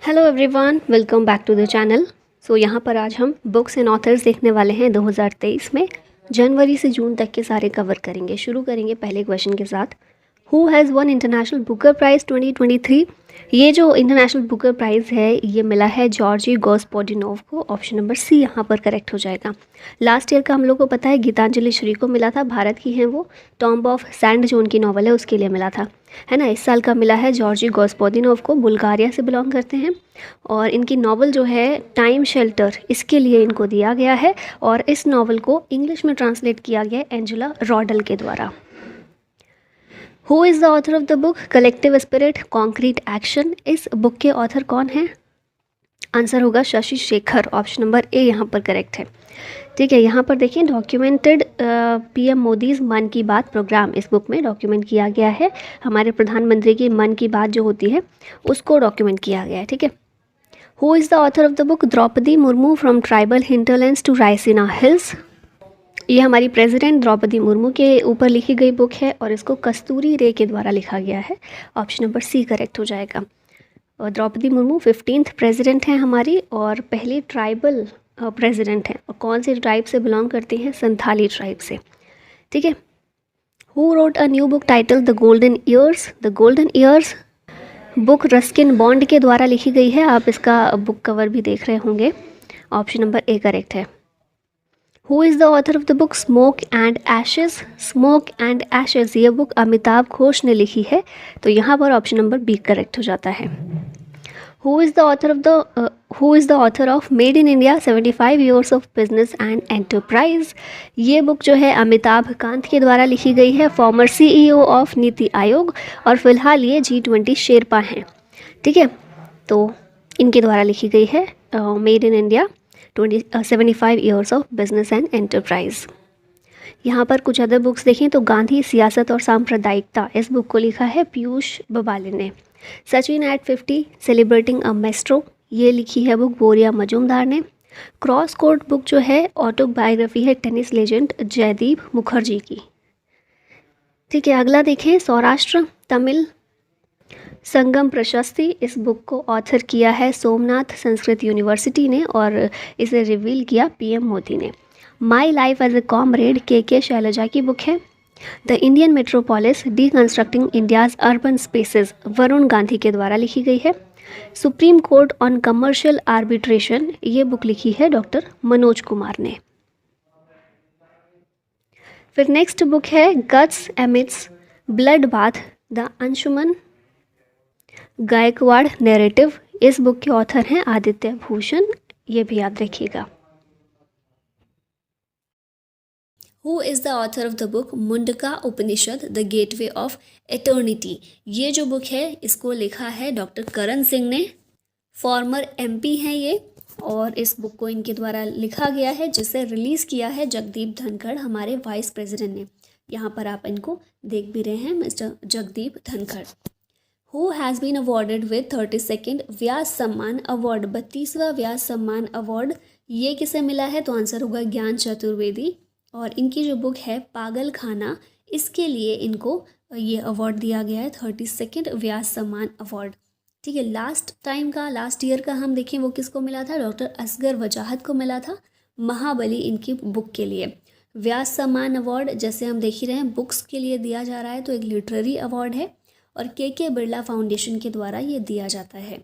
Hello everyone, welcome back to the channel. यहाँ पर आज हम बुक्स एंड ऑथर्स देखने वाले हैं 2023 में। जनवरी से जून तक के सारे कवर करेंगे। शुरू करेंगे पहले क्वेश्चन के साथ। Who has won international Booker prize 2023? ये जो इंटरनेशनल बुकर प्राइज़ है ये मिला है जॉर्जी गॉस्पोडिनोव को। ऑप्शन नंबर सी यहाँ पर करेक्ट हो जाएगा। लास्ट ईयर का हम लोग को पता है गीतांजलि श्री को मिला था, भारत की हैं वो। टॉम्ब ऑफ सैंड जो उनकी नॉवल है उसके लिए मिला था, है ना। इस साल का मिला है जॉर्जी गॉस्पोदिनोव को, बुल्गारिया से बिलोंग करते हैं। और इनकी नावल जो है टाइम शेल्टर, इसके लिए इनको दिया गया है। और इस नावल को इंग्लिश में ट्रांसलेट किया गया है एंजेला रॉडल के द्वारा। Who is the author of the book collective spirit concrete action? इस बुक के ऑथर कौन है? आंसर होगा Shashi Shekhar. Option number A यहाँ पर करेक्ट है। ठीक है, यहाँ पर देखिए डॉक्यूमेंटेड पीएम मोदीज़ मन की बात प्रोग्राम इस बुक में डॉक्यूमेंट किया गया है। हमारे प्रधानमंत्री की मन की बात जो होती है उसको डॉक्यूमेंट किया गया है। ठीक है। Who is the author of the book Draupadi Murmu from tribal hinterlands to Raisina hills? ये हमारी प्रेसिडेंट द्रौपदी मुर्मू के ऊपर लिखी गई बुक है और इसको कस्तूरी रे के द्वारा लिखा गया है। ऑप्शन नंबर सी करेक्ट हो जाएगा। और द्रौपदी मुर्मू 15th प्रेसिडेंट हैं हमारी और पहली ट्राइबल प्रेसिडेंट हैं। और कौन से ट्राइब से बिलोंग करती हैं? संथाली ट्राइब से। ठीक है। Who wrote a new book title the golden years? The golden years book Ruskin Bond के द्वारा लिखी गई है। आप इसका बुक कवर भी देख रहे होंगे। ऑप्शन नंबर ए करेक्ट है। Who is the author of the book smoke and ashes? Smoke and ashes ये बुक अमिताभ घोष ने लिखी है, तो यहाँ पर ऑप्शन नंबर बी करेक्ट हो जाता है। Who is the author of made in India 75 years of business and enterprise? ये बुक जो है अमिताभ कांत के द्वारा लिखी गई है, farmer CEO of NITI Aayog, और फिलहाल ये G20 शेरपा हैं। ठीक है, तो इनके द्वारा लिखी गई है made in India 75 years of business and enterprise. यहाँ पर कुछ अदर बुक्स देखें तो गांधी सियासत और सांप्रदायिकता, इस बुक को लिखा है पीयूष बबाले ने। Sachin at 50 celebrating a maestro, ये लिखी है बुक बोरिया मजूमदार ने। क्रॉस कोर्ट बुक जो है ऑटोबायोग्राफी है टेनिस लेजेंड जयदीप मुखर्जी की। ठीक है, अगला देखें सौराष्ट्र तमिल संगम प्रशस्ति, इस बुक को ऑथर किया है सोमनाथ संस्कृत यूनिवर्सिटी ने और इसे रिवील किया पीएम मोदी ने। My life as a comrade K Shailaja की बुक है। The Indian metropolis deconstructing India's urban spaces Varun Gandhi के द्वारा लिखी गई है। Supreme court on commercial arbitration, ये बुक लिखी है डॉक्टर मनोज कुमार ने। फिर नेक्स्ट बुक है guts amidst bloodbath the Anshuman Gaekwad narrative, इस बुक के ऑथर हैं आदित्य भूषण, ये भी याद रखिएगा। Who is the author of the book Mundka Upanishad the gateway of eternity? ये जो बुक है इसको लिखा है डॉक्टर करण सिंह ने, फॉर्मर MP हैं ये, और इस बुक को इनके द्वारा लिखा गया है जिसे रिलीज़ किया है जगदीप धनखड़ हमारे वाइस प्रेसिडेंट ने। यहाँ पर आप इनको देख भी रहे हैं, mister Jagdeep Dhankhar. Who has been awarded with 32nd Vyas Samman award? 32वां Vyas Samman award ये किसे मिला है? तो आंसर होगा ज्ञान चतुर्वेदी। और इनकी जो बुक है पागल खाना, इसके लिए इनको ये अवार्ड दिया गया है 32nd व्यास सम्मान अवार्ड। ठीक है, लास्ट ईयर का हम देखें वो किसको मिला था? डॉक्टर असगर वजाहत को मिला था, महाबली इनकी बुक के लिए। व्यास सम्मान अवार्ड जैसे हम देख ही रहे हैं बुक्स के लिए दिया जा रहा है, तो एक लिटरेरी अवार्ड है और के बिरला फाउंडेशन के द्वारा ये दिया जाता है।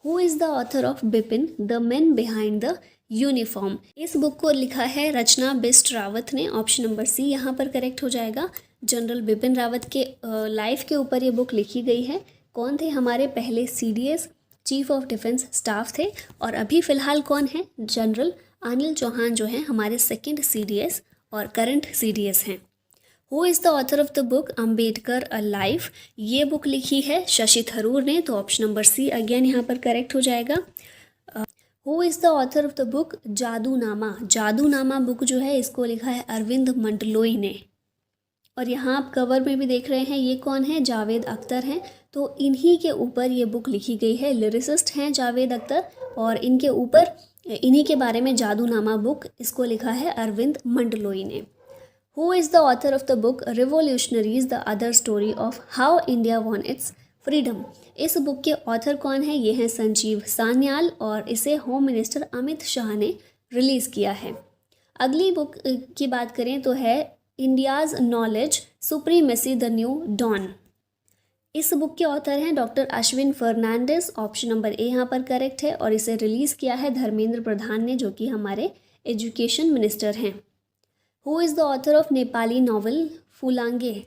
Who is the author of Bipin the man behind the uniform? इस बुक को लिखा है रचना बिस्ट रावत ने। ऑप्शन नंबर सी यहाँ पर करेक्ट हो जाएगा। जनरल बिपिन रावत के लाइफ के ऊपर ये बुक लिखी गई है। कौन थे? हमारे पहले CDS chief of defence staff थे, और अभी फ़िलहाल कौन है? जनरल अनिल चौहान जो हैं हमारे 2nd CDS और करंट CDS हैं। Who is the author of the book Ambedkar a life? ये बुक लिखी है शशि थरूर ने, तो ऑप्शन नंबर सी अगेन यहाँ पर करेक्ट हो जाएगा। Who is the author of the book Jadunama? Jadunama book जो है इसको लिखा है अरविंद मंडलोई ने। और यहाँ आप कवर में भी देख रहे हैं ये कौन है? जावेद अख्तर हैं, तो इन्हीं के ऊपर ये बुक लिखी गई है। लिरिसिस्ट हैं जावेद अख्तर और इनके ऊपर इन्हीं के बारे में जादूनामा बुक इसको लिखा है अरविंद मंडलोई ने। Who is the author of the book Revolutionaries, the Other Story of How India Won Its freedom. इस बुक के ऑथर कौन है? ये हैं संजीव सान्याल और इसे होम मिनिस्टर अमित शाह ने रिलीज़ किया है। अगली बुक की बात करें तो है India's knowledge supremacy the new dawn. इस बुक के ऑथर हैं doctor Ashwin Fernandes. Option number A यहाँ पर करेक्ट है और इसे रिलीज़ किया है धर्मेंद्र प्रधान ने, जो कि हमारे एजुकेशन मिनिस्टर हैं। Who is the author of Nepali novel Phulange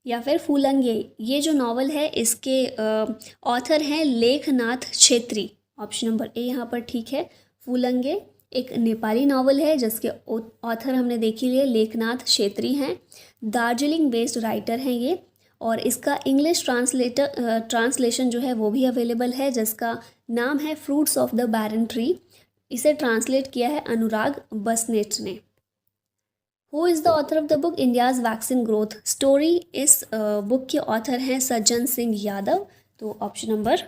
या फिर फूलंगे? ये जो नॉवल है इसके ऑथर हैं Lekhnath Chhetri. Option number A यहाँ पर ठीक है। फूलंगे एक नेपाली नॉवल है जिसके ऑथर हमने देख ही लिए, लेखनाथ छेत्री हैं। दार्जिलिंग बेस्ड राइटर हैं ये, और इसका इंग्लिश ट्रांसलेशन जो है वो भी अवेलेबल है, जिसका नाम है fruits of the barren tree. इसे ट्रांसलेट किया है अनुराग बसनेट ने। Who is the author of the book India's vaccine growth story? इस बुक के ऑथर हैं सज्जन सिंह यादव। तो ऑप्शन नंबर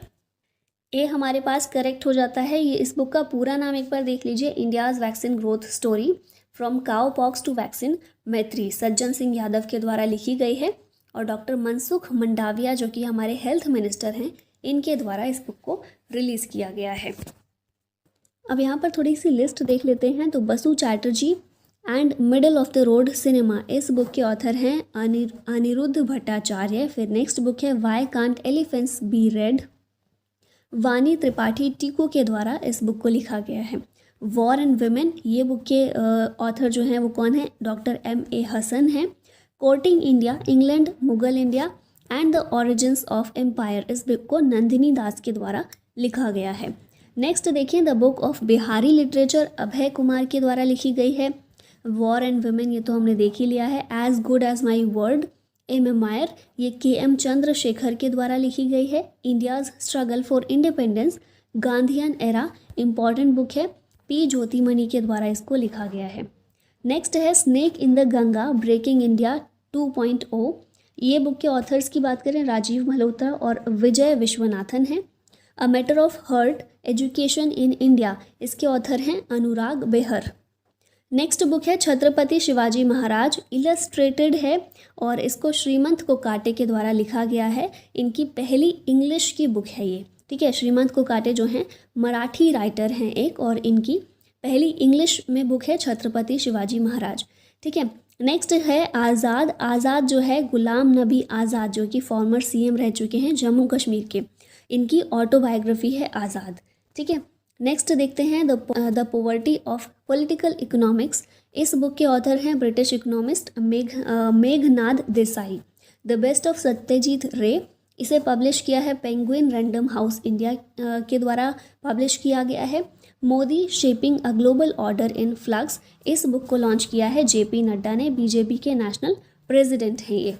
ए हमारे पास करेक्ट हो जाता है। ये इस बुक का पूरा नाम एक बार देख लीजिए, India's vaccine growth story from cowpox to vaccine Maitri, Sajjan Singh Yadav के द्वारा लिखी गई है और डॉक्टर मनसुख मंडाविया जो कि हमारे हेल्थ मिनिस्टर हैं, इनके द्वारा इस बुक को रिलीज़ किया गया है। अब यहाँ पर थोड़ी सी लिस्ट देख लेते हैं। तो Basu Chatterjee and middle of the road cinema, इस बुक के ऑथर हैं अनिरुद्ध भट्टाचार्य। फिर नेक्स्ट बुक है why can't elephants be red, Vani Tripathi Tiku के द्वारा इस बुक को लिखा गया है। वॉर एंड वुमेन, ये बुक के ऑथर जो हैं वो कौन है? Doctor M.A. हसन हैं। Courting India, England, Mughal India and the origins of empire, इस बुक को नंदिनी दास के द्वारा लिखा गया है। नेक्स्ट देखिए the book of Bihari literature, Abhay Kumar के द्वारा लिखी गई है। वॉर एंड वुमेन ये तो हमने देख ही लिया है। As good as my word a memoir, ये K.M. चंद्रशेखर के द्वारा लिखी गई है। India's struggle for independence, Gandhian era, important book है, P. ज्योतिमणि के द्वारा इसको लिखा गया है। नेक्स्ट है snake in the Ganga, breaking India 2.0। ये बुक के ऑथर्स की बात करें राजीव मल्होत्रा और विजय विश्वनाथन हैं। A matter of heart, education in India, इसके ऑथर हैं अनुराग बेहर। नेक्स्ट बुक है छत्रपति शिवाजी महाराज, इलस्ट्रेटेड है और इसको श्रीमंत कोकाटे के द्वारा लिखा गया है। इनकी पहली इंग्लिश की बुक है ये, ठीक है। श्रीमंत कोकाटे जो हैं मराठी राइटर हैं एक, और इनकी पहली इंग्लिश में बुक है छत्रपति शिवाजी महाराज, ठीक है। नेक्स्ट है आज़ाद। आज़ाद जो है गुलाम नबी आज़ाद, जो कि फॉर्मर CM रह चुके हैं जम्मू कश्मीर के, इनकी ऑटोबायोग्राफी है आज़ाद, ठीक है। नेक्स्ट देखते हैं the poverty of political economics. इस बुक के ऑथर हैं British economist Meghnad Desai. The best of Satyajit रे, इसे पब्लिश किया है पेंगुइन रैंडम हाउस इंडिया के द्वारा पब्लिश किया गया है। Modi shaping a global order in flux, इस बुक को लॉन्च किया है JP नड्डा ने, BJP के नेशनल प्रेसिडेंट हैं ये।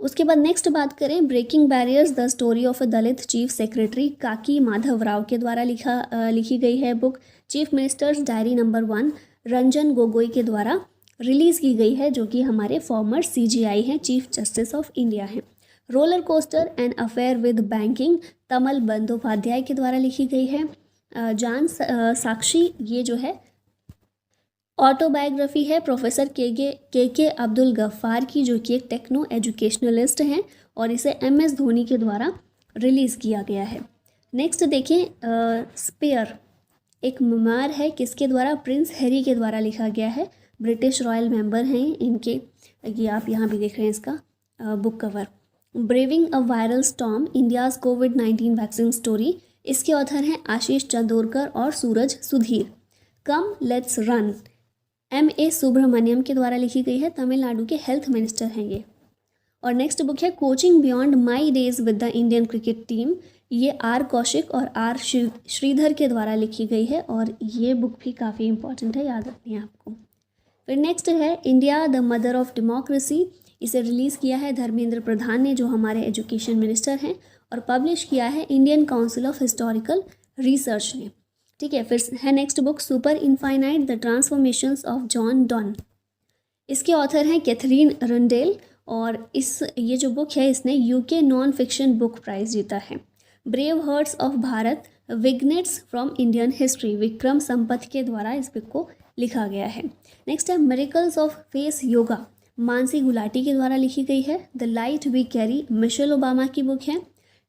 उसके बाद नेक्स्ट बात करें breaking barriers the story of a Dalit chief secretary, Kaki Madhava Rao के द्वारा लिखी गई है book. Chief minister's diary number 1 Ranjan Gogoi के द्वारा रिलीज़ की गई है, जो कि हमारे फॉर्मर CJI हैं, चीफ जस्टिस ऑफ इंडिया हैं। Roller coaster and affair with banking, Tamal Bandyopadhyay के द्वारा लिखी गई है। जान साक्षी, ये जो है ऑटोबायोग्राफी है प्रोफेसर के अब्दुल गफ्फार की, जो कि एक टेक्नो एजुकेशनलिस्ट हैं, और इसे MS धोनी के द्वारा रिलीज़ किया गया है। नेक्स्ट देखें स्पेयर, एक मेमोयर है, किसके द्वारा? प्रिंस हैरी के द्वारा लिखा गया है। ब्रिटिश रॉयल मेंबर हैं इनके, ये आप यहाँ भी देख रहे हैं इसका book cover. Braving a viral storm, India's COVID-19 vaccine story, इसके ऑथर हैं आशीष चंदोरकर और Suraj Sudhir. Come let's run, MA Subramaniam के द्वारा लिखी गई है, तमिलनाडु के हेल्थ मिनिस्टर हैं ये। और नेक्स्ट बुक है coaching beyond my days with the Indian cricket team, ये R कौशिक और R श्रीधर के द्वारा लिखी गई है, और ये बुक भी काफ़ी इंपॉर्टेंट है, याद रखनी है आपको। फिर नेक्स्ट है India the mother of democracy, इसे रिलीज़ किया है धर्मेंद्र प्रधान ने, जो हमारे एजुकेशन मिनिस्टर हैं, और पब्लिश किया है Indian council of historical research ने, ठीक है। फिर है next book super infinite the transformations of John Donne, इसके ऑथर हैं कैथरीन रंडेल, और ये जो बुक है इसने UK non fiction book prize जीता है। Brave hearts of Bharat, vignettes from Indian history, Vikram Sampath के द्वारा इस बुक को लिखा गया है। नेक्स्ट है miracles of face yoga, Mansi Gulati के द्वारा लिखी गई है। The light we carry Michelle Obama की बुक है।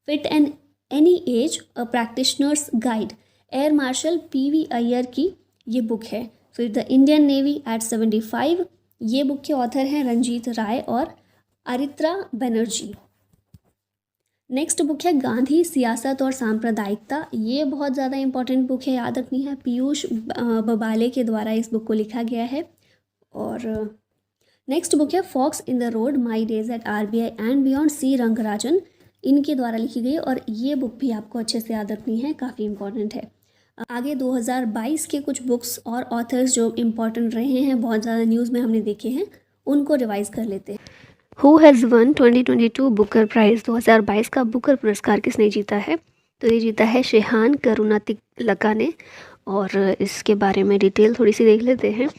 Fit and any age a practitioner's guide air marshal P V Iyer की ये बुक है। फिर द इंडियन नेवी एट 75, ये बुक के ऑथर हैं रंजीत राय और अरित्रा बनर्जी। नेक्स्ट बुक है गांधी सियासत और सांप्रदायिकता। ये बहुत ज़्यादा इंपॉर्टेंट बुक है, याद रखनी है। पीयूष बबाले के द्वारा इस बुक को लिखा गया है। और नेक्स्ट बुक है forks in the road my days at RBI and beyond, C Rangarajan, इनके द्वारा लिखी गई। और ये बुक भी आपको अच्छे से याद रखनी है, काफ़ी इंपॉर्टेंट है। आगे 2022 के कुछ बुक्स और ऑथर्स जो इम्पॉर्टेंट रहे हैं, बहुत ज़्यादा न्यूज़ में हमने देखे हैं, उनको रिवाइज कर लेते हैं। Who has won 2022 Booker prize, 2022 का बुकर पुरस्कार किसने जीता है? तो ये जीता है शेहान करुणातिलका ने। और इसके बारे में डिटेल थोड़ी सी देख लेते हैं।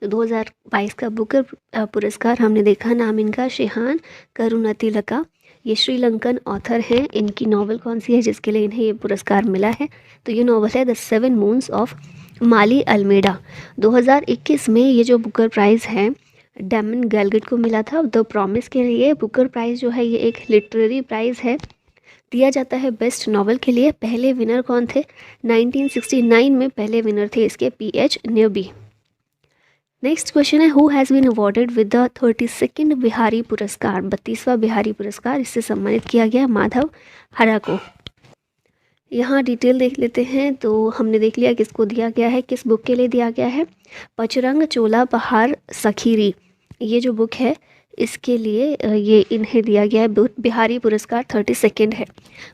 तो 2022 का बुकर पुरस्कार हमने देखा, नाम इनका शेहान करुणातिलका। ये श्रीलंकन ऑथर हैं। इनकी नॉवल कौन सी है जिसके लिए इन्हें ये पुरस्कार मिला है? तो ये नॉवल है the 7 moons of Maali Almeida. 2021 में ये जो बुकर प्राइज़ है डैमन गैलगेट को मिला था द प्रॉमिस के लिए। बुकर प्राइज़ जो है ये एक लिटरेरी प्राइज़ है, दिया जाता है बेस्ट नॉवल के लिए। पहले विनर कौन थे? 1969 में पहले विनर थे इसके PH न्यूबी। नेक्स्ट क्वेश्चन है who has been awarded with the 32nd Bihari Puraskar, 32वां बिहारी पुरस्कार, इससे सम्मानित किया गया माधव हरा को। यहाँ डिटेल देख लेते हैं। तो हमने देख लिया किसको दिया गया है, किस बुक के लिए दिया गया है। पचरंग चोला पहाड़ सखीरी, ये जो बुक है इसके लिए ये इन्हें दिया गया है बिहारी पुरस्कार। 32nd है।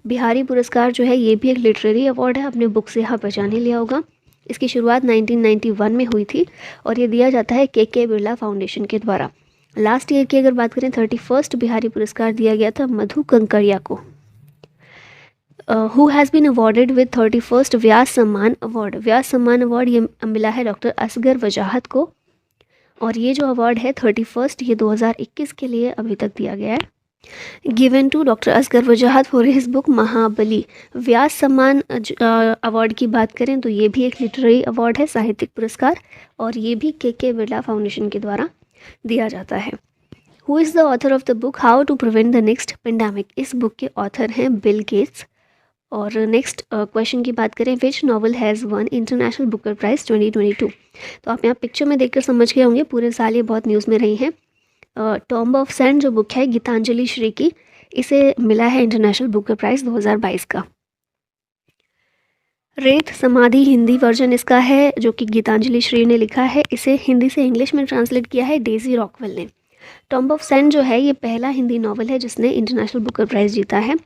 बिहारी पुरस्कार जो है ये भी एक लिटरेरी अवार्ड है, अपने बुक से यहाँ पहचान ही लिया होगा। इसकी शुरुआत 1991 में हुई थी और ये दिया जाता है के बिरला फाउंडेशन के द्वारा। लास्ट ईयर की अगर बात करें 31st बिहारी पुरस्कार दिया गया था मधु कंकड़िया को। Who has been awarded with 31st Vyas Samman award, Vyas Samman award ये मिला है डॉक्टर असगर वजाहत को। और ये जो अवार्ड है 31st ये 2021 के लिए अभी तक दिया गया है। Given to doctor Asghar Wajahat for his book Mahabali. Vyas Samman award की बात करें तो ये भी एक लिटरेरी अवार्ड है, साहित्यिक पुरस्कार, और ये भी के बिरला फाउंडेशन के द्वारा दिया जाता है। Who is the author of the book how to prevent the next pandemic, इस बुक के ऑथर हैं बिल गेट्स। और नेक्स्ट क्वेश्चन की बात करें which novel has won international Booker prize 2022। तो आप यहाँ पिक्चर में देखकर समझ गए होंगे, पूरे साल ये बहुत न्यूज़ में रही हैं। टॉम्ब ऑफ सैंड जो बुक है गीतांजलि श्री की, इसे मिला है इंटरनेशनल बुकर प्राइज़ 2022 का। रेत समाधि हिंदी वर्जन इसका है जो कि गीतांजलि श्री ने लिखा है, इसे हिंदी से इंग्लिश में ट्रांसलेट किया है डेजी रॉकवेल ने। टॉम्ब ऑफ सैंड जो है ये पहला हिंदी नॉवल है जिसने इंटरनेशनल बुकर प्राइज़ जीता है।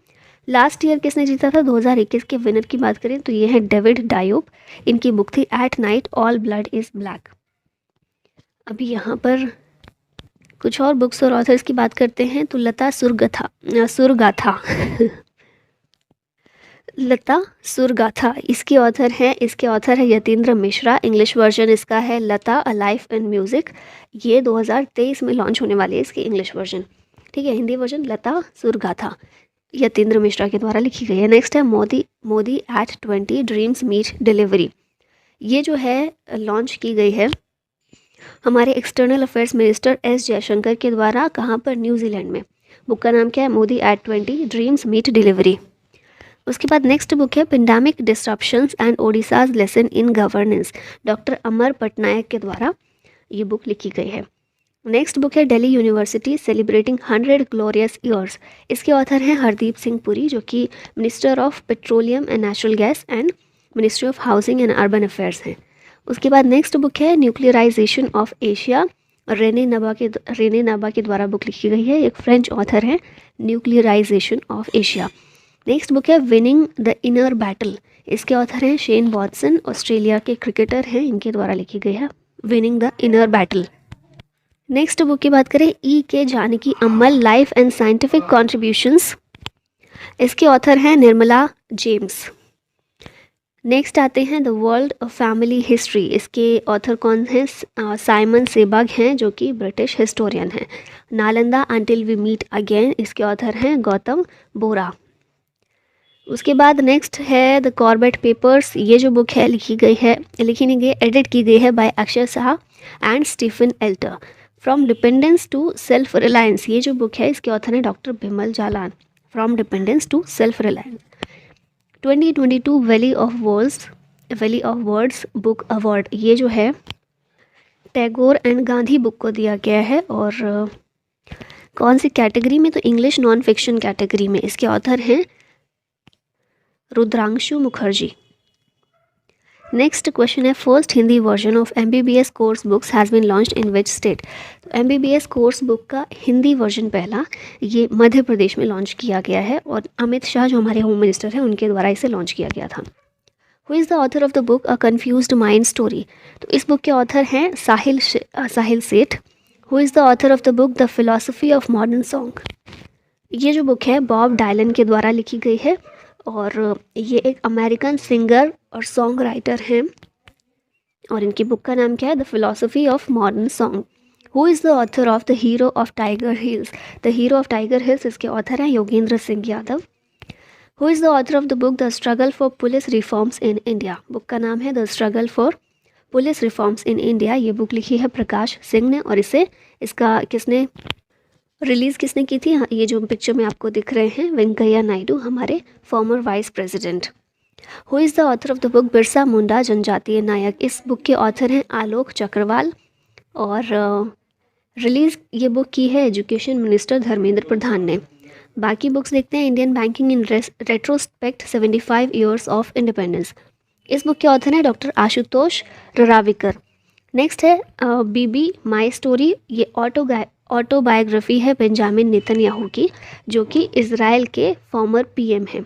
लास्ट ईयर किसने जीता था? 2021 के विनर की बात करें तो ये है डेविड डायोप। इनकी बुक थी at night all blood is black. अभी यहाँ पर कुछ और बुक्स और ऑथर्स की बात करते हैं। तो लता सुरगाथा लता सुरगाथा इसके ऑथर है यतीन्द्र मिश्रा। इंग्लिश वर्जन इसका है लता अ लाइफ इन म्यूज़िक। ये 2023 में लॉन्च होने वाली है इसकी इंग्लिश वर्जन, ठीक है। हिंदी वर्जन लता सुरगाथा यतीन्द्र मिश्रा के द्वारा लिखी गई है। नेक्स्ट है Modi at 20 dreams meet delivery. ये जो है लॉन्च की गई है हमारे external affairs minister S Jaishankar के द्वारा। कहाँ पर? न्यूजीलैंड में। बुक का नाम क्या है? Modi at 20 dreams meet delivery. उसके बाद नेक्स्ट बुक है pandemic disruptions and Odisha's lesson in governance, doctor Amar Patnaik के द्वारा ये बुक लिखी गई है। नेक्स्ट बुक है Delhi university celebrating 100 glorious years. इसके ऑथर हैं हरदीप सिंह पुरी जो कि minister of petroleum and natural gas and ministry of housing and urban affairs हैं। उसके बाद नेक्स्ट बुक है न्यूक्लियराइजेशन ऑफ एशिया, रेने नाबा के द्वारा बुक लिखी गई है। एक फ्रेंच ऑथर है, nuclearization of Asia. Next book है विनिंग द इनर बैटल। इसके ऑथर हैं शेन वॉटसन, ऑस्ट्रेलिया के क्रिकेटर हैं, इनके द्वारा लिखी गई है winning the inner battle. Next book की बात करें E.K. Janaki Ammal life and scientific contributions. इसके ऑथर हैं निर्मला जेम्स। नेक्स्ट आते हैं the world of family history. इसके ऑथर कौन हैं? साइमन सेबग हैं जो कि ब्रिटिश हिस्टोरियन हैं। Nalanda until we meet again, इसके ऑथर हैं गौतम बोरा। उसके बाद नेक्स्ट है द कॉर्बेट पेपर्स। ये जो बुक है लिखी नहीं गई, एडिट की गई है by Akshaya Shah and Stephen Alter. From dependence to self reliance, ये जो बुक है इसके ऑथर हैं doctor Bimal Jalan. From dependence to self reliance. 2022 valley of words book award, ये जो है टैगोर एंड गांधी बुक को दिया गया है। और कौन सी कैटेगरी में, तो इंग्लिश नॉन फिक्शन कैटेगरी में। इसके ऑथर हैं रुद्रांशु मुखर्जी। नेक्स्ट क्वेश्चन है, first Hindi version of MBBS course books has been launched in which state. तो MBBS कोर्स बुक का हिंदी वर्जन पहला ये मध्य प्रदेश में लॉन्च किया गया है और अमित शाह जो हमारे होम मिनिस्टर हैं उनके द्वारा इसे लॉन्च किया गया था। Who is the author of the book a confused mind story. तो इस बुक के ऑथर हैं साहिल सेठ। Who is the author of the book the philosophy of modern song. ये जो बुक है बॉब डायलन के द्वारा लिखी गई है और ये एक अमेरिकन सिंगर और सॉन्ग राइटर हैं और इनकी बुक का नाम क्या है, the philosophy of modern song. Who is the author of the hero of tiger hills. The hero of tiger hills इसके ऑथर हैं Yogendra Singh Yadav. Who is the author of the book the struggle for police reforms in India. Book का नाम है the struggle for police reforms in India. ये book लिखी है प्रकाश सिंह ने और इसका रिलीज़ किसने की थी, ये जो पिक्चर में आपको दिख रहे हैं वेंकैया नायडू, हमारे former vice president. Who is the author of the book Birsa Munda जनजातीय नायक। इस बुक के ऑथर हैं आलोक चक्रवाल और रिलीज़ ये बुक की है एजुकेशन मिनिस्टर धर्मेंद्र प्रधान ने। बाकी बुक्स देखते हैं, Indian banking in retrospect 75 years of independence. इस बुक के ऑथर हैं डॉक्टर आशुतोष रराविकर। नेक्स्ट है बीबी माई स्टोरी, ये ऑटोबायोग्राफी है बेंजामिन नेतन्याहू की जो कि इज़राइल के फॉर्मर PM हैं।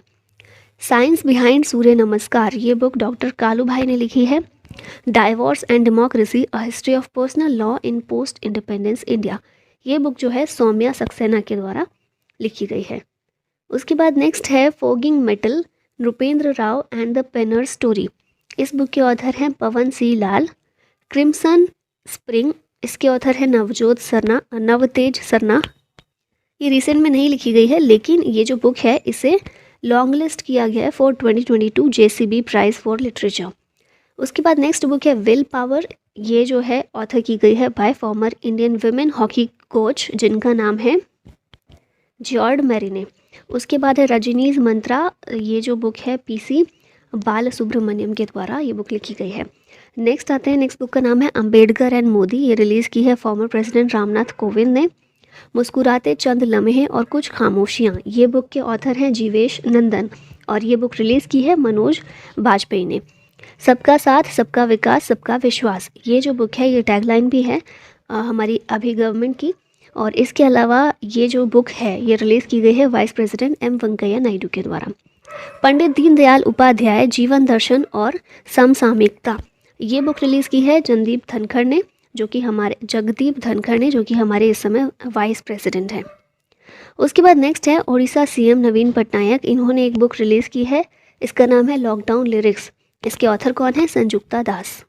साइंस बिहाइंड सूर्य नमस्कार, ये बुक डॉक्टर कालू भाई ने लिखी है। Divorce and democracy a history of personal law in post independence India, ये बुक जो है सौम्या सक्सेना के द्वारा लिखी गई है। उसके बाद नेक्स्ट है forging mettle Nripendra Rao and the Penner story. इस बुक के ऑथर हैं Pawan C Lal. Crimson spring, इसके ऑथर है नवतेज सरना। ये रिसेंट में नहीं लिखी गई है लेकिन ये जो बुक है इसे लॉन्ग लिस्ट किया गया है for 2022 JCB prize for literature. उसके बाद नेक्स्ट बुक है विल पावर, ये जो है ऑथर की गई है bye former Indian women hockey coach जिनका नाम है जॉर्ड मैरिने। उसके बाद है रजनीज मंत्रा, ये जो बुक है PC बाल सुब्रमण्यम के द्वारा ये बुक लिखी गई है। नेक्स्ट आते हैं, नेक्स्ट बुक का नाम है अंबेडकर एंड मोदी, ये रिलीज़ की है फॉर्मर प्रेसिडेंट रामनाथ कोविंद ने। मुस्कुराते चंद लम्हे और कुछ खामोशियाँ, ये बुक के ऑथर हैं जीवेश नंदन और ये बुक रिलीज़ की है मनोज बाजपेयी ने। सबका साथ सबका विकास सबका विश्वास, ये जो बुक है ये टैगलाइन भी है हमारी अभी गवर्नमेंट की। और इसके अलावा ये जो बुक है ये रिलीज़ की गई है vice president M Venkaiah Naidu के द्वारा। पंडित दीनदयाल उपाध्याय जीवन दर्शन और समसामयिकता, ये बुक रिलीज़ की है जगदीप धनखड़ ने जो कि हमारे इस समय वाइस प्रेसिडेंट हैं। उसके बाद नेक्स्ट है उड़ीसा CM नवीन पटनायक, इन्होंने एक बुक रिलीज़ की है, इसका नाम है लॉकडाउन लिरिक्स। इसके ऑथर कौन है, संजुक्ता दास।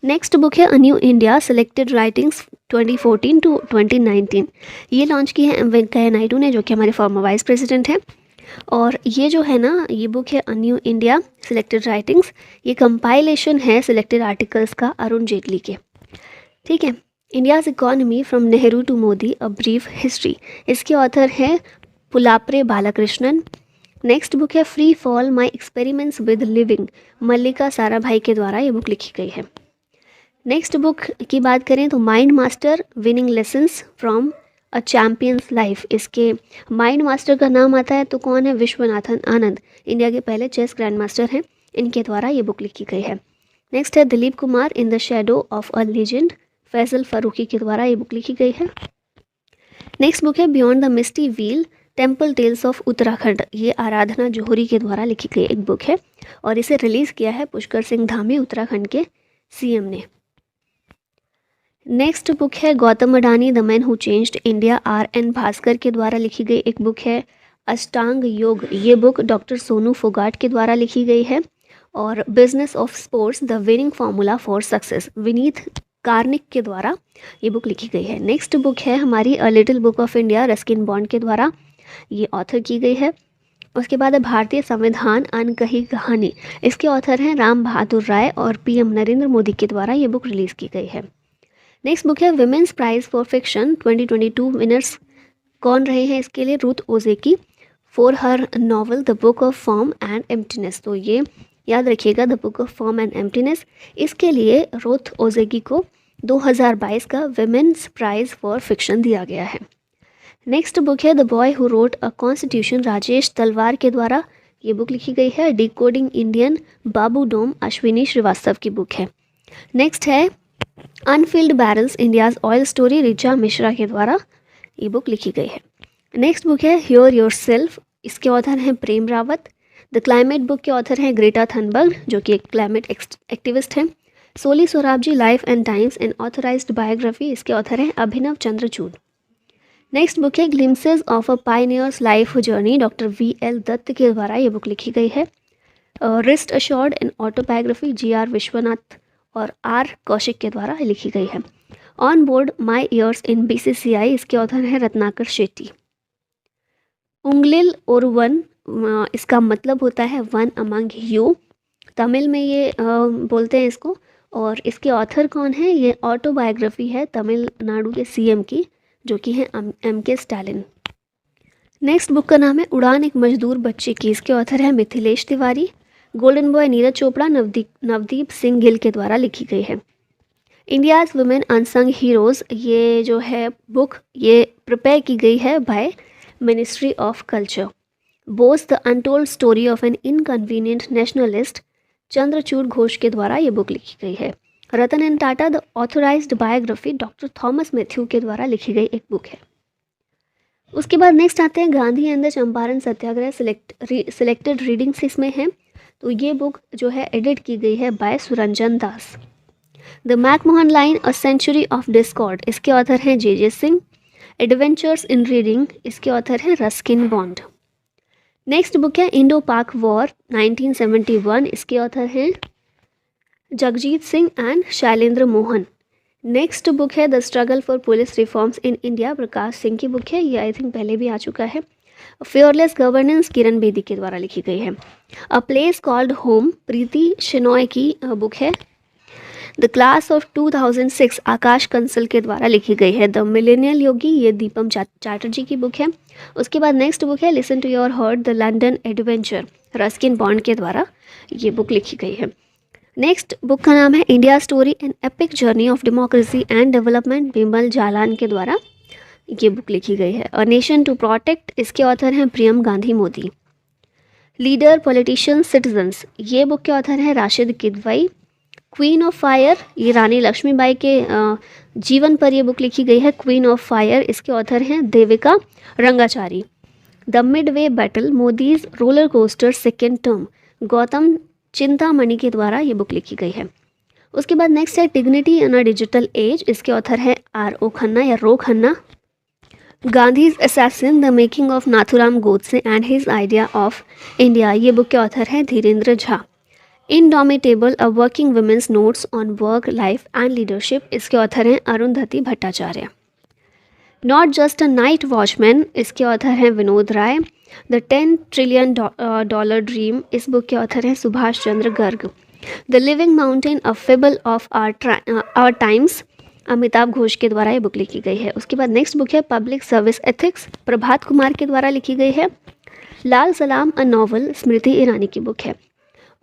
नेक्स्ट बुक है a new India selected writings 2014 to 2019, ये लॉन्च की है M वेंकैया नायडू ने जो कि हमारे फॉर्मर वाइस प्रेसिडेंट हैं। और ये जो है ना ये बुक है a new India selected writings, ये कंपाइलेशन है सिलेक्टेड आर्टिकल्स का अरुण जेटली के। ठीक है, India's economy from Nehru to Modi a brief history, इसके ऑथर हैं पुलाप्रे बालाकृष्णन। नेक्स्ट बुक है free fall my experiments with living, Mallika Sarabhai के द्वारा ये बुक लिखी गई है। नेक्स्ट बुक की बात करें तो mind master winning lessons from a champions life, इसके माइंड मास्टर का नाम आता है तो कौन है, विश्वनाथन आनंद, इंडिया के पहले चेस ग्रैंड मास्टर हैं, इनके द्वारा ये बुक लिखी गई है। नेक्स्ट है Dilip Kumar in the shadow of a legend, Faisal Farooqui के द्वारा ये बुक लिखी गई है। नेक्स्ट बुक है beyond the misty veil temple tales of Uttarakhand, ये आराधना जोहरी के द्वारा लिखी गई एक बुक है और इसे रिलीज़ किया है पुष्कर सिंह धामी उत्तराखंड के CM ने। नेक्स्ट बुक है Gautam Adani the man who changed India, RN Bhaskar के द्वारा लिखी गई एक बुक है अष्टांग योग, ये बुक डॉक्टर सोनू फोगाट के द्वारा लिखी गई है। और business of sports the winning formula for success, Vineet Karnik के द्वारा ये बुक लिखी गई है। नेक्स्ट बुक है हमारी a little book of India Ruskin Bond के द्वारा ये ऑथर की गई है। उसके बाद है भारतीय संविधान अनकही कहानी, इसके ऑथर हैं राम बहादुर राय और PM नरेंद्र मोदी के द्वारा ये बुक रिलीज़ की गई है। नेक्स्ट बुक है women's prize for fiction 2022 winners कौन रहे हैं इसके लिए, Ruth Ozeki for her novel the book of form and emptiness. तो ये याद रखिएगा, the book of form and emptiness, इसके लिए रुथ ओजेकी को 2022 का विमेंस प्राइज फॉर फिक्शन दिया गया है। नेक्स्ट बुक है the boy who wrote a constitution, Rajesh तलवार के द्वारा ये बुक लिखी गई है। डिकोडिंग इंडियन, बाबू डोम, अश्विनी श्रीवास्तव की बुक है। नेक्स्ट है Anfield barrels, India's oil story, Richa Mishra के द्वारा ये बुक लिखी गई है। नेक्स्ट बुक है हियर योरसेल्फ, इसके ऑथर हैं प्रेम रावत। द क्लाइमेट बुक के ऑथर हैं ग्रेटा थनबर्ग जो कि एक क्लाइमेट एक्टिविस्ट हैं। Soli Sorabjee life and times and authorized biography, इसके ऑथर हैं अभिनव चंद्रचूड़। नेक्स्ट बुक है glimpses of a pioneer's life journey, doctor VL Dutt के द्वारा ये बुक लिखी गई है। Rest assured and autobiography, GR Vishwanath और R कौशिक के द्वारा लिखी गई है। On board my years in BCCI, इसके ऑथर हैं रत्नाकर शेट्टी। उंगलिल और वन, इसका मतलब होता है वन अमंग यू, तमिल में ये बोलते हैं इसको। और इसके ऑथर कौन है, ये ऑटोबायोग्राफी है तमिलनाडु के CM की जो कि है MK स्टालिन। नेक्स्ट बुक का नाम है उड़ान एक मजदूर बच्चे की, इसके ऑथर है मिथिलेश तिवारी। गोल्डन बॉय नीरज चोपड़ा, नवदीप सिंह गिल के द्वारा लिखी गई है। इंडियाज वुमेन अनसंग हीरोज़, ये जो है बुक ये प्रिपेयर की गई है by ministry of culture. Bose the untold story of an inconvenient nationalist, Chandrachur Ghosh के द्वारा ये बुक लिखी गई है। Ratan N Tata the authorized biography, doctor Thomas Mathew के द्वारा लिखी गई एक बुक है। उसके बाद नेक्स्ट आते हैं Gandhi and the Champaran Satyagraha, selected readings इसमें हैं। तो ये बुक जो है एडिट की गई है by Suranjan Das. The McMahon line a century of discord, इसके ऑथर हैं JJ Singh. Adventures in reading, इसके ऑथर हैं रस्किन बॉन्ड। नेक्स्ट बुक है इंडो पाक वॉर 1971, इसके ऑथर हैं Jagjit Singh and Shailendra Mohan. Next book है the struggle for police reforms in India, Prakash Singh की बुक है, ये आई थिंक पहले भी आ चुका है। फेयरलेस गवर्नेंस, किरण बेदी के द्वारा लिखी गई है। अ प्लेस कॉल्ड होम, प्रीति शेनॉय की बुक है। द क्लास ऑफ 2006, आकाश कंसल के द्वारा लिखी गई है। द मिलेनियल योगी, ये दीपम चैटर्जी की बुक है। उसके बाद नेक्स्ट बुक है listen to your heart, the London adventure, Ruskin Bond के द्वारा ये बुक लिखी गई है। नेक्स्ट बुक का नाम है India story an epic journey of democracy and development, Bimal Jalan के द्वारा ये बुक लिखी गई है। अ नेशन टू प्रोटेक्ट, इसके ऑथर हैं Priyam Gandhi Modi. Leader politicians citizens, ये बुक के ऑथर हैं Rasheed Kidwai. Queen of fire, ये रानी लक्ष्मीबाई के जीवन पर ये बुक लिखी गई है। क्वीन ऑफ फायर, इसके ऑथर हैं Devika Rangachari. The Midway battle, Modi's roller coaster second term, Gautam Chintamani के द्वारा ये बुक लिखी गई है। उसके बाद नेक्स्ट है dignity in a digital age, इसके ऑथर है RO खन्ना या Ro Khanna. Gandhi's assassin, the making of Nathuram Godse and his idea of India, ये बुक के ऑथर हैं Dhirendra Jha. Indomitable, a working women's notes on work life and leadership, इसके ऑथर हैं Arundhati Bhattacharya. Not just a night watchman, इसके author हैं Vinod Rai. The 10 trillion dollar dream, इस book के author हैं Subhash Chandra Garg. The living mountain, a fable of our times, Amitabh Ghosh के द्वारा ये बुक लिखी गई है। उसके बाद नेक्स्ट बुक है public service ethics, Prabhat Kumar के द्वारा लिखी गई है। लाल सलाम, अ नॉवल, स्मृति ईरानी की बुक है।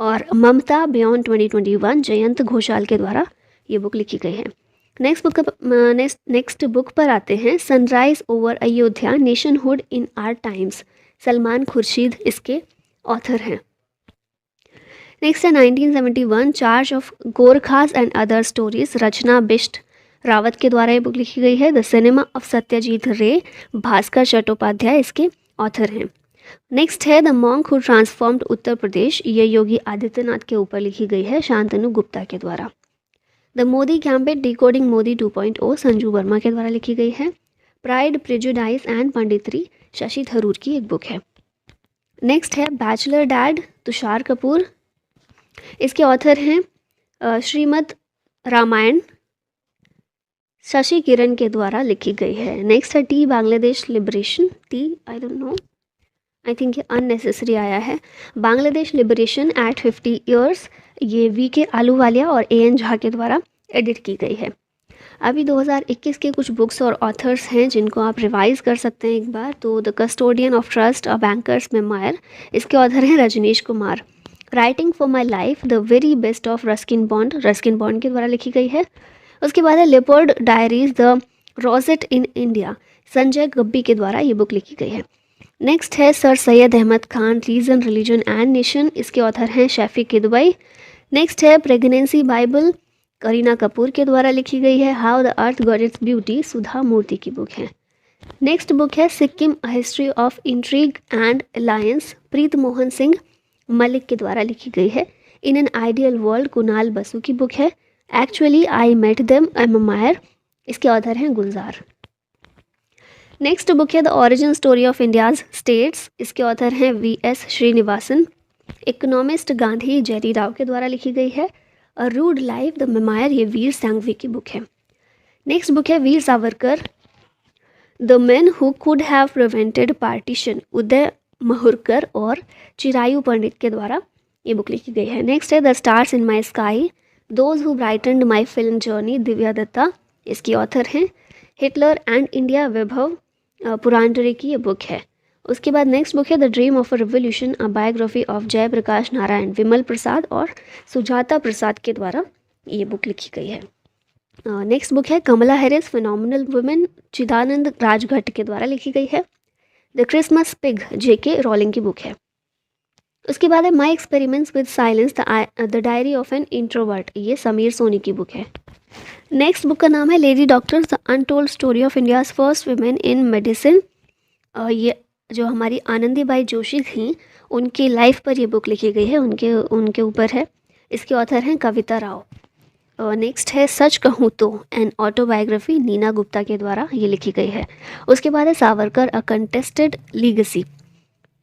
और ममता बियॉन्ड 2021, जयंत घोषाल के द्वारा ये बुक लिखी गई है। नेक्स्ट बुक पर आते हैं sunrise over Ayodhya, nationhood in our times, Salman Khurshid इसके ऑथर हैं। नेक्स्ट है 1971, charge of Gorkhas and other stories, Rachna Bisht Rawat के द्वारा ये बुक लिखी गई है। द सिनेमा ऑफ सत्यजीत रे, भास्कर चट्टोपाध्याय इसके ऑथर हैं। नेक्स्ट है the monk who transformed Uttar Pradesh, ये योगी आदित्यनाथ के ऊपर लिखी गई है शांतनु गुप्ता के द्वारा। The Modi gambit, decoding Modi 2.0, Sanju Verma के द्वारा लिखी गई है। Pride, prejudice and punditry, Shashi Tharoor की एक बुक है। नेक्स्ट है बैचलर डैड, तुषार कपूर, इसके ऑथर हैं श्रीमद् रामायण, शशि किरण के द्वारा लिखी गई है। नेक्स्ट है T Bangladesh liberation, T I don't know, I think ये अननेसेसरी आया है। बांग्लादेश लिबरेशन एट 50 ईयर्स, ये VK आलूवालिया और AN झा के द्वारा एडिट की गई है। अभी 2021 के कुछ बुक्स और ऑथर्स हैं जिनको आप रिवाइज़ कर सकते हैं एक बार। तो the custodian of trust a bankers memoir, इसके ऑथर हैं Rajnish Kumar. Writing for my life the very best of Ruskin Bond के द्वारा लिखी गई है। उसके बाद है leopard diaries the rosette in India, Sanjay Gubbi के द्वारा ये बुक लिखी गई है। नेक्स्ट है sir Syed Ahmad Khan reason religion and nation, इसके ऑथर हैं शैफी किदवई। नेक्स्ट है प्रेगनेंसी बाइबल, करीना कपूर के द्वारा लिखी गई है। How the earth got its beauty, Sudha Murty की बुक है। नेक्स्ट बुक है Sikkim a history of intrigue and alliance, Preet Mohan Singh Malik के द्वारा लिखी गई है। In an ideal world, Kunal Basu की बुक है। Actually I met them a memoir, इसके ऑथर हैं गुलजार। नेक्स्ट बुक है the origin story of India's states, इसके ऑथर हैं V S. Srinivasan. Economist Gandhi Jerry Rao के द्वारा लिखी गई है। A rude life the memoir, ये वीर सांघवी की बुक है। नेक्स्ट बुक है Veer Savarkar the man who could have prevented partition, Uday Mahurkar और चिरायु पंडित के द्वारा ये बुक लिखी गई है। नेक्स्ट है the stars in my sky those who brightened my film journey, Divya Dutta, इसकी ऑथर हैं। Hitler and India, Vaibhav Purandare की ये बुक है। उसके बाद नेक्स्ट बुक है the dream of a revolution, a biography of Jayaprakash Narayan, Vimal Prasad और सुजाता प्रसाद के द्वारा ये बुक लिखी गई है। नेक्स्ट बुक है कमला हैरिस फिनोमिनल वुमेन, चिदानंद राजभट्ट के द्वारा लिखी गई है। The Christmas pig, JK. Rolling की बुक है। उसके बाद है माई experiments with silence the diary of an introvert, ये समीर सोनी की बुक है। नेक्स्ट बुक का नाम है lady doctors the untold story of India's first women in medicine, ये जो हमारी आनंदीबाई जोशी थी उनकी लाइफ पर ये बुक लिखी गई है, उनके ऊपर है। इसके ऑथर हैं कविता राव। नेक्स्ट है सच कहूँ तो एन ऑटोबायोग्राफी, नीना गुप्ता के द्वारा ये लिखी गई है। उसके बाद है सावरकर अ कंटेस्टेड लीगेसी,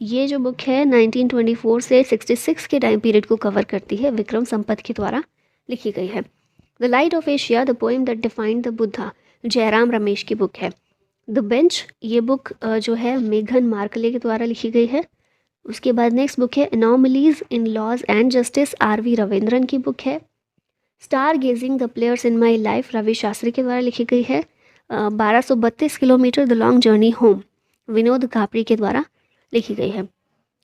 ये जो बुक है 1924 से 66 के टाइम पीरियड को कवर करती है, विक्रम संपत के द्वारा लिखी गई है। The light of Asia the poem that defined the Buddha, Jairam Ramesh की बुक है। द बेंच, ये बुक जो है मेघन मार्कले के द्वारा लिखी गई है। उसके बाद नेक्स्ट बुक है anomalies in laws and justice, R V. Ravindran की बुक है। Star gazing the players in my life, Ravi Shastri के द्वारा लिखी गई है। 1232 kilometre the long journey home, Vinod Kapri के द्वारा लिखी गई है।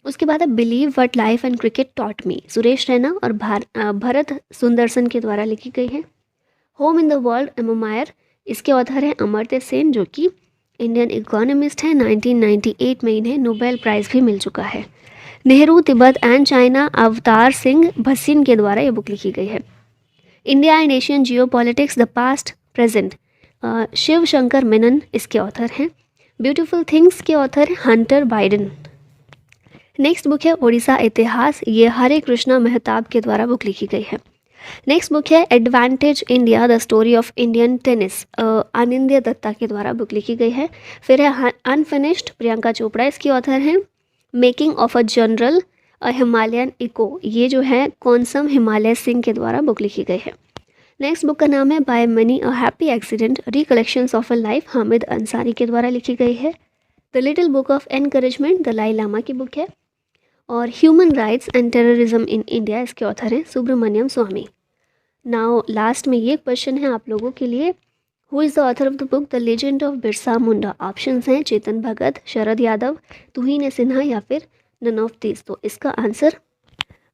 उसके बाद है believe what life and cricket taught me, Suresh Raina और भरत सुंदरसन के द्वारा लिखी गई है। Home in the world a memoir, इसके ऑथर हैं अमर्त्य सेन जो कि इंडियन इकोनॉमिस्ट हैं। 1998 में इन्हें नोबेल प्राइज़ भी मिल चुका है। नेहरू तिब्बत एंड चाइना, अवतार सिंह भसीन के द्वारा ये बुक लिखी गई है। India and Asian geopolitics the past present, Shiv Shankar Menon इसके ऑथर हैं। ब्यूटीफुल थिंग्स के ऑथर हैं हंटर बाइडन। नेक्स्ट बुक है ओडिशा इतिहास, ये हरे कृष्णा मेहताब के द्वारा बुक लिखी गई है। नेक्स्ट बुक है advantage India the story of Indian tennis, Anandya Datta के द्वारा बुक लिखी गई है। फिर है अनफिनिश्ड, प्रियंका चोपड़ा इसकी ऑथर हैं। Making of a general a Himalayan echo, ये जो है कौनसम हिमालय सिंह के द्वारा बुक लिखी गई है। नेक्स्ट बुक का नाम है by many a happy accident, recollections of a life, Hamid Ansari के द्वारा लिखी गई है। The little book of encouragement, Dalai Lama की बुक है। और human rights and terrorism in India, इसके ऑथर हैं सुब्रमण्यम स्वामी। नाउ लास्ट में ये क्वेश्चन है आप लोगों के लिए, who is the author of the book the legend of Birsa Munda. Options हैं चेतन भगत, शरद यादव, तुहीन सिन्हा या फिर नन ऑफ दिस। तो इसका आंसर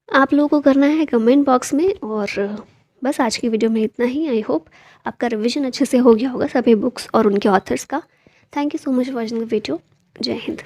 आप लोगों को करना है कमेंट बॉक्स में। और बस आज की वीडियो में इतना ही। आई होप आपका रिविजन अच्छे से हो गया होगा सभी बुक्स और उनके ऑथर्स का। Thank you so much for watching the video. जय हिंद।